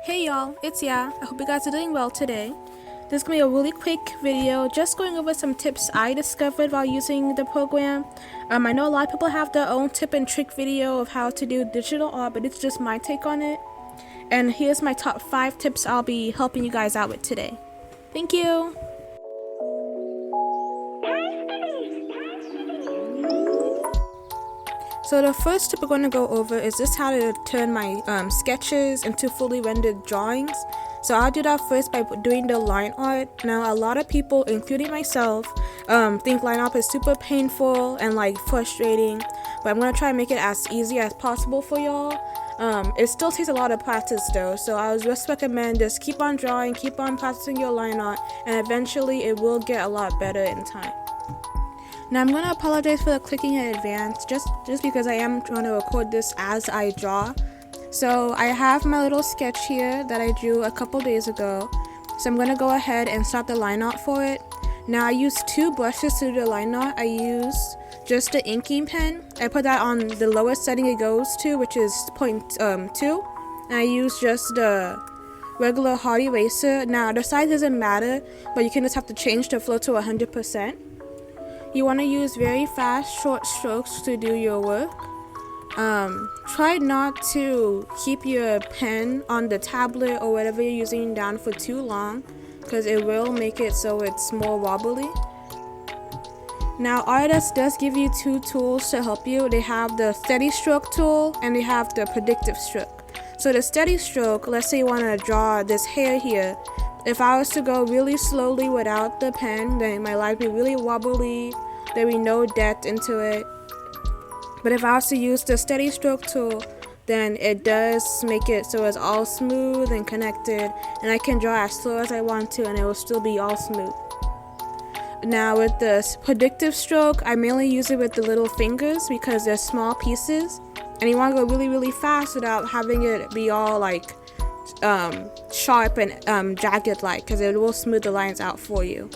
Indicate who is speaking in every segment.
Speaker 1: Hey y'all, it's Ya. I hope you guys are doing well today. This is going to be a really quick video just going over some tips I discovered while using the program. I know a lot of people have their own tip and trick video of how to do digital art, but it's just my take on it. And here's my top 5 tips I'll be helping you guys out with today. Thank you! So the first tip we're going to go over is just how to turn my sketches into fully rendered drawings. So I'll do that first by doing the line art. Now a lot of people, including myself, think line art is super painful and like frustrating, but I'm going to try and make it as easy as possible for y'all. It still takes a lot of practice though, so I would just recommend just keep on drawing, keep on practicing your line art, and eventually it will get a lot better in time. Now I'm going to apologize for the clicking in advance, just because I am trying to record this as I draw. So I have my little sketch here that I drew a couple days ago. So I'm going to go ahead and start the line art for it. Now I use 2 brushes to do the line art. I use just the inking pen. I put that on the lowest setting it goes to, which is 0.2. And I use just the regular hard eraser. Now the size doesn't matter, but you can just have to change the flow to 100%. You want to use very fast, short strokes to do your work. Try not to keep your pen on the tablet or whatever you're using down for too long, because it will make it so it's more wobbly. Now Autodesk does give you 2 tools to help you. They have the steady stroke tool and they have the predictive stroke. So the steady stroke, let's say you want to draw this hair here. If I was to go really slowly without the pen, then my line would be really wobbly, there'd be no depth into it. But if I was to use the steady stroke tool, then it does make it so it's all smooth and connected, and I can draw as slow as I want to and it will still be all smooth. Now with the predictive stroke, I mainly use it with the little fingers because they're small pieces, and you want to go really fast without having it be all like sharp and jagged like, because it will smooth the lines out for you.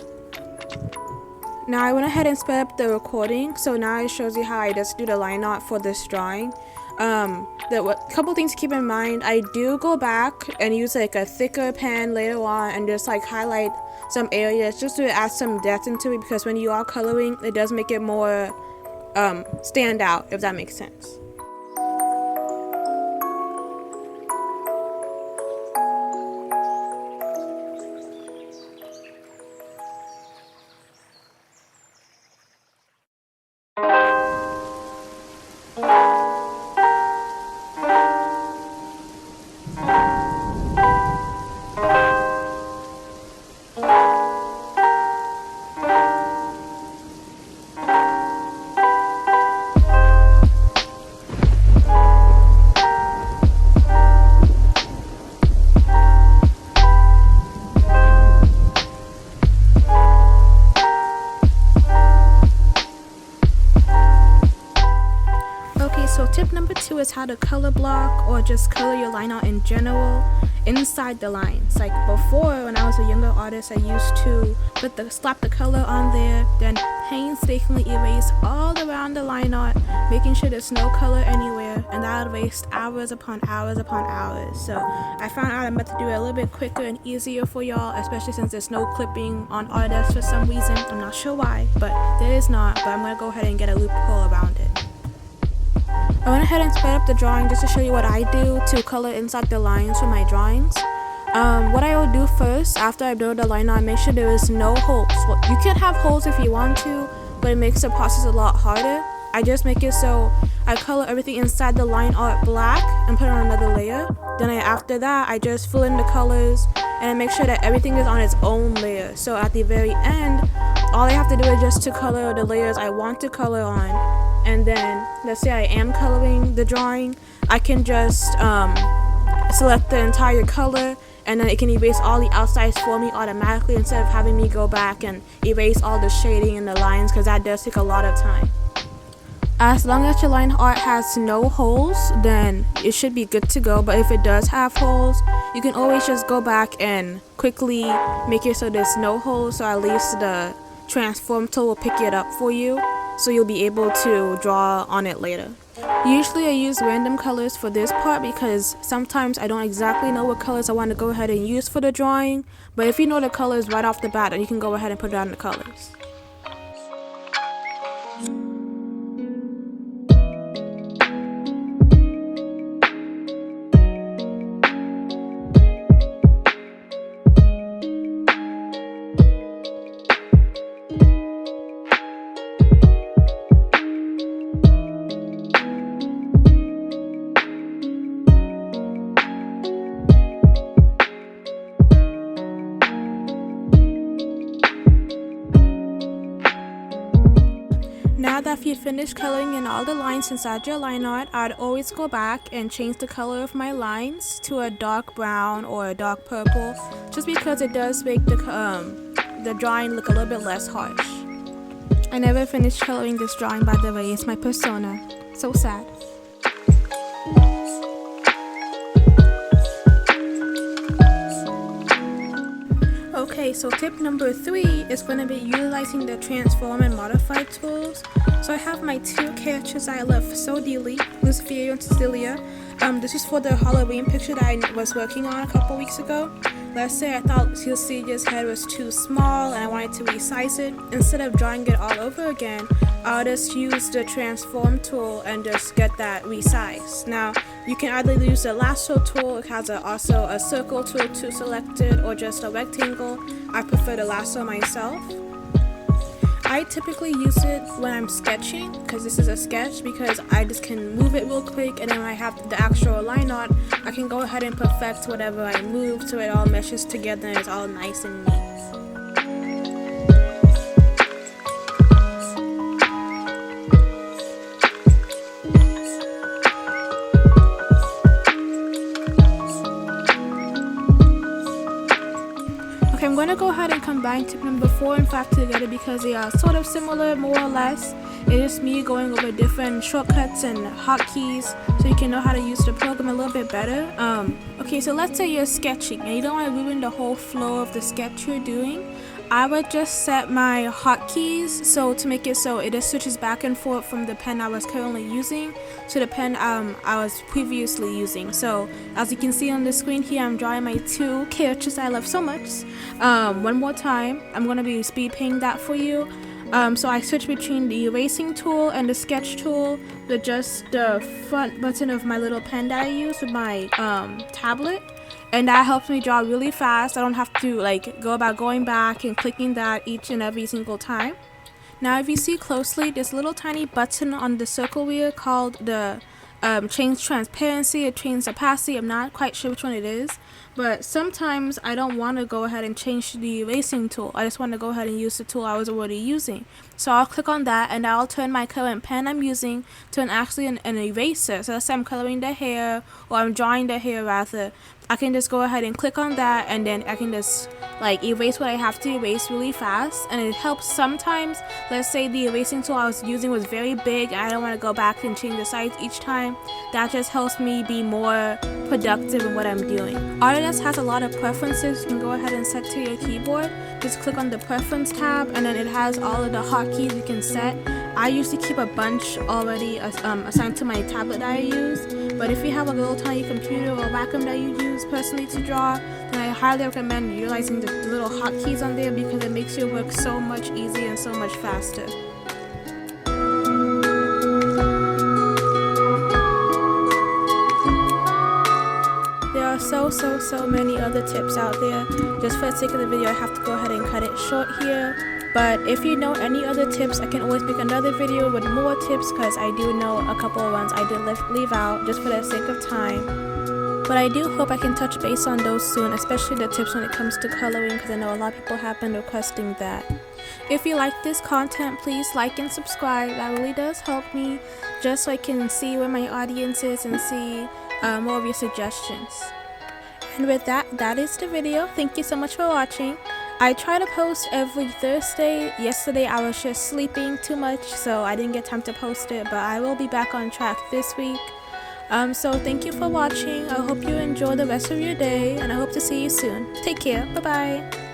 Speaker 1: Now I went ahead and sped up the recording, so now it shows you how I just do the line art for this drawing. Couple things to keep in mind: I do go back and use like a thicker pen later on and just like highlight some areas just to add some depth into it, because when you are coloring, it does make it more stand out, if that makes sense. So tip number 2 is how to color block or just color your line art in general inside the lines. Like before, when I was a younger artist, I used to slap the color on there, then painstakingly erase all around the line art, making sure there's no color anywhere, and that would waste hours upon hours upon hours. So I found out I'm about to do it a little bit quicker and easier for y'all, especially since there's no clipping on Autodesk for some reason. I'm not sure why, but there is not, but I'm going to go ahead and get a loophole around it. I went ahead and sped up the drawing just to show you what I do to color inside the lines for my drawings. What I will do first, after I build the line art, make sure there is no holes. Well, you can have holes if you want to, but it makes the process a lot harder. I just make it so I color everything inside the line art black and put it on another layer. Then after that, I just fill in the colors and I make sure that everything is on its own layer. So at the very end, all I have to do is just to color the layers I want to color on. And then, let's say I am coloring the drawing, I can just select the entire color, and then it can erase all the outsides for me automatically instead of having me go back and erase all the shading and the lines, because that does take a lot of time. As long as your line art has no holes, then it should be good to go. But if it does have holes, you can always just go back and quickly make it so there's no holes, so at least the transform tool will pick it up for you, so you'll be able to draw on it later. Usually I use random colors for this part because sometimes I don't exactly know what colors I want to go ahead and use for the drawing, but if you know the colors right off the bat, then you can go ahead and put down the colors. Now that you've finished coloring in all the lines inside your line art, I'd always go back and change the color of my lines to a dark brown or a dark purple, just because it does make the drawing look a little bit less harsh. I never finished coloring this drawing, by the way. It's my persona. So sad. Okay, so tip number 3 is going to be utilizing the transform and modify tools. So I have my two characters I love so dearly, Lucifero and Cecelia. This is for the Halloween picture that I was working on a couple weeks ago. Let's say I thought Cecelia's head was too small and I wanted to resize it. Instead of drawing it all over again, I'll just use the transform tool and just get that resized. Now, you can either use the lasso tool, it has also a circle tool to select it, or just a rectangle. I prefer the lasso myself. I typically use it when I'm sketching, because this is a sketch, because I just can move it real quick, and then when I have the actual line art, I can go ahead and perfect whatever I move so it all meshes together and it's all nice and neat. I'm going to go ahead and combine tip number 4 and 5 together because they are sort of similar, more or less. It is me going over different shortcuts and hotkeys so you can know how to use the program a little bit better. Okay, so let's say you're sketching and you don't want to ruin the whole flow of the sketch you're doing. I would just set my hotkeys so to make it so it just switches back and forth from the pen I was currently using to the pen I was previously using. So as you can see on the screen here, I'm drawing my two characters I love so much. One more time, I'm going to be speed painting that for you. So I switch between the erasing tool and the sketch tool with just the front button of my little pen that I use with my tablet. And that helps me draw really fast. I don't have to go about going back and clicking that each and every single time. Now if you see closely, this little tiny button on the circle wheel called the change transparency or change opacity. I'm not quite sure which one it is, but sometimes I don't want to go ahead and change the erasing tool. I just want to go ahead and use the tool I was already using. So I'll click on that and I'll turn my current pen I'm using to an eraser. So let's say I'm coloring the hair, or I'm drawing the hair rather. I can just go ahead and click on that, and then I can just erase what I have to erase really fast. And it helps sometimes. Let's say the erasing tool I was using was very big and I don't want to go back and change the size each time. That just helps me be more productive in what I'm doing. Autodesk has a lot of preferences you can go ahead and set to your keyboard. Just click on the preference tab and then it has all of the hotkeys you can set. I usually keep a bunch already assigned to my tablet that I use, but if you have a little tiny computer or Wacom that you use personally to draw, then I highly recommend utilizing the little hotkeys on there because it makes your work so much easier and so much faster. There are so many other tips out there. Just for the sake of the video, I have to go ahead and cut it short here. But if you know any other tips, I can always make another video with more tips because I do know a couple of ones I did leave out just for the sake of time. But I do hope I can touch base on those soon, especially the tips when it comes to coloring, because I know a lot of people have been requesting that. If you like this content, please like and subscribe. That really does help me, just so I can see where my audience is and see more of your suggestions. And with that, that is the video. Thank you so much for watching. I try to post every Thursday. Yesterday I was just sleeping too much, so I didn't get time to post it, but I will be back on track this week. So thank you for watching. I hope you enjoy the rest of your day, and I hope to see you soon. Take care. Bye bye.